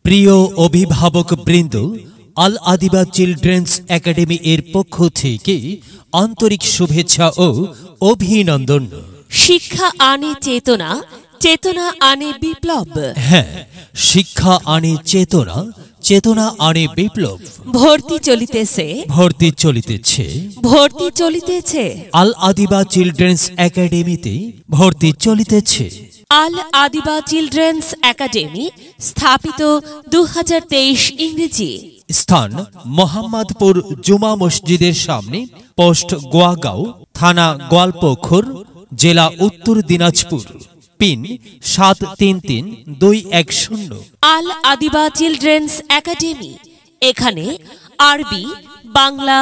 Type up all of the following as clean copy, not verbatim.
প্রিয় অভিভাবক বৃন্দ, আল আদিবা চিলড্রেন্স একাডেমি এর পক্ষ থেকে আন্তরিক শুভেচ্ছা ও অভিনন্দন। শিক্ষা আনে চেতনা, চেতনা আনে বিপ্লব। হ্যাঁ, শিক্ষা আনে চেতনা, চেতনা আনে বিপ্লব। ভর্তি চলিতেছে, ভর্তি চলিতেছে, ভর্তি চলিতেছে। আল আদিবা চিলড্রেন্স একাডেমিতে ভর্তি চলিতেছে। আল আদিবা চিলড্রেন্স একাডেমি স্থাপিত 2023 ইংরেজি। স্থান মোহাম্মদপুর জুমা মসজিদের সামনে, পোস্ট গোয়াগাঁও, থানা গোয়ালপোখর, জেলা উত্তর দিনাজপুর। পিন 733210। আল আদিবা চিলড্রেন্স একাডেমি। এখানে আরবি, বাংলা,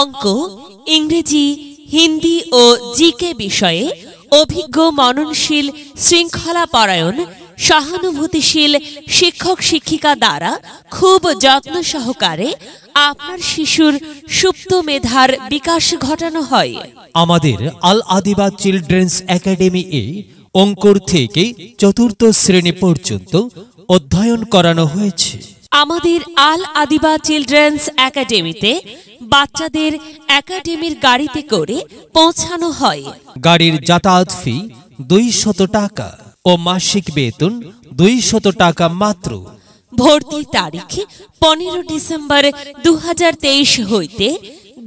অঙ্ক, ইংরেজি, হিন্দি ও জিকে বিষয়ে অভিজ্ঞ, মননশীল, শৃঙ্খলাপরায়ণ, সহানুভূতিশীল শিক্ষক শিক্ষিকা দ্বারা খুব যত্ন সহকারে আপনার শিশুর সুপ্ত মেধার বিকাশ ঘটানো হয়। আমাদের আল আদিবা চিলড্রেন্স একাডেমি এ অঙ্কুর থেকে চতুর্থ শ্রেণী পর্যন্ত অধ্যয়ন করানো হয়েছে। আমাদের আল আদিবা চিলড্রেন্স একাডেমিতে বাচ্চাদের একাডেমির গাড়িতে করে পৌঁছানো হয়। গাড়ির যাতায়াত ফি 200 টাকা ও মাসিক বেতন 200 টাকা মাত্র। ভর্তির তারিখ 15 ডিসেম্বর 2023 হইতে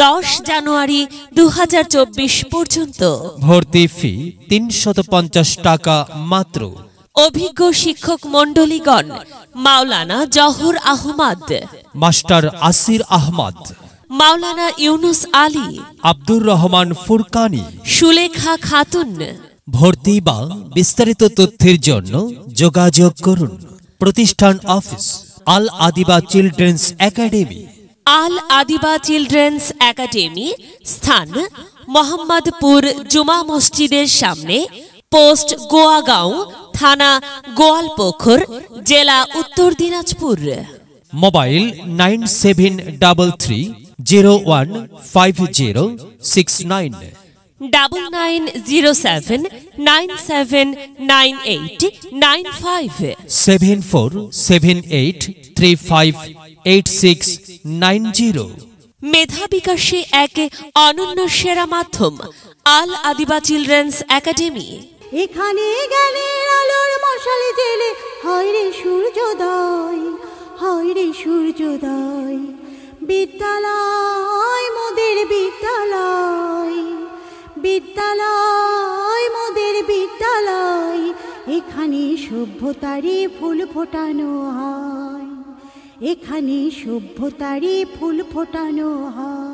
10 জানুয়ারি 2024 পর্যন্ত। ভর্তি ফি 350 টাকা মাত্র। অভিজ্ঞ শিক্ষক মণ্ডলীগণ: মাওলানা জহুর আহমদ, মাস্টার আসির আহমদ, মাওলানা ইউনুস আলী, আব্দুর রহমান ফুরকানি, সুলেখা খাতুন। ভর্তি বা বিস্তারিত তথ্যের জন্য যোগাযোগ করুন। প্রতিষ্ঠান অফিস আল আদিবা চিলড্রেন্স একাডেমি। আল আদিবা চিলড্রেন্স একাডেমি স্থান মোহাম্মদপুর জুমা মসজিদের সামনে, পোস্ট গোয়াগাঁও, থানা গোয়ালপোখর, জেলা উত্তর দিনাজপুর। মোবাইল 9773015069, 9907979895, 7478358690। মেধা বিকাশে এক অনন্য সেরা মাধ্যম আল আদিবা চিলড্রেন্স একাডেমি। এখানে জ্ঞানের আলোর মশালে জেলে হয় রে সূর্যোদয়, হয় রে সূর্যোদয়। বিদ্যালয় মোদের বিদ্যালয়, বিদ্যালয় মোদের বিদ্যালয়। এখানে সভ্যতারই ফুল ফোটানো হয়, এখানে সভ্যতারই ফুল ফোটানো হয়।